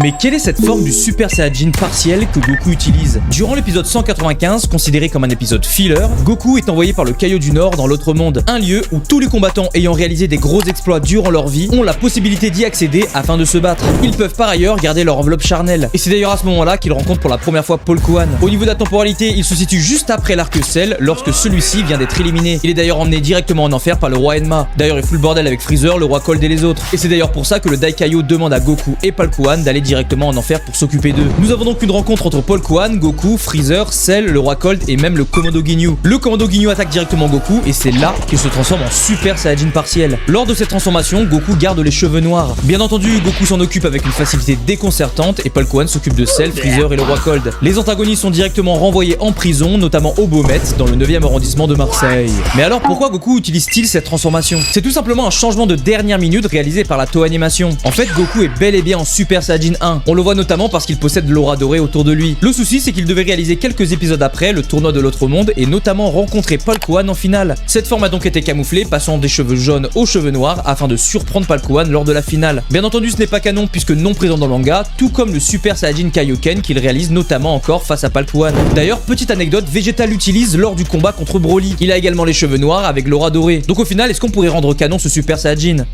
Mais quelle est cette forme du Super Saiyajin partiel que Goku utilise? Durant l'épisode 195, considéré comme un épisode filler, Goku est envoyé par le Kaio du Nord dans l'autre monde, un lieu où tous les combattants ayant réalisé des gros exploits durant leur vie ont la possibilité d'y accéder afin de se battre. Ils peuvent par ailleurs garder leur enveloppe charnelle, et c'est d'ailleurs à ce moment-là qu'ils rencontrent pour la première fois Paul Kohan. Au niveau de la temporalité, il se situe juste après l'arc Cell, lorsque celui-ci vient d'être éliminé. Il est d'ailleurs emmené directement en enfer par le roi Enma. D'ailleurs il fout le bordel avec Freezer, le roi Cold et les autres. Et c'est d'ailleurs pour ça que le Daikaio demande à Goku et Paul Kohan d'aller directement en enfer pour s'occuper d'eux. Nous avons donc une rencontre entre Paul Kohan, Goku, Freezer, Cell, le roi Cold et même le Commando Ginyu. Le Commando Ginyu attaque directement Goku et c'est là qu'il se transforme en Super Saiyajin partiel. Lors de cette transformation, Goku garde les cheveux noirs. Bien entendu, Goku s'en occupe avec une facilité déconcertante et Paul Kohan s'occupe de Cell, Freezer et le roi Cold. Les antagonistes sont directement renvoyés en prison, notamment au Baumettes, dans le 9e arrondissement de Marseille. Mais alors pourquoi Goku utilise-t-il cette transformation? C'est tout simplement un changement de dernière minute réalisé par la Toei Animation. En fait, Goku est bel et bien en Super Saiyajin 1. On le voit notamment parce qu'il possède l'aura dorée autour de lui. Le souci, c'est qu'il devait réaliser quelques épisodes après le tournoi de l'autre monde et notamment rencontrer Paul Kohan en finale. Cette forme a donc été camouflée, passant des cheveux jaunes aux cheveux noirs afin de surprendre Paul Kohan lors de la finale. Bien entendu, ce n'est pas canon puisque non présent dans le manga, tout comme le Super Saiyajin Kaioken qu'il réalise notamment encore face à Paul Kohan. D'ailleurs, petite anecdote, Vegeta l'utilise lors du combat contre Broly. Il a également les cheveux noirs avec l'aura dorée. Donc au final, est-ce qu'on pourrait rendre canon ce Super Saiyajin?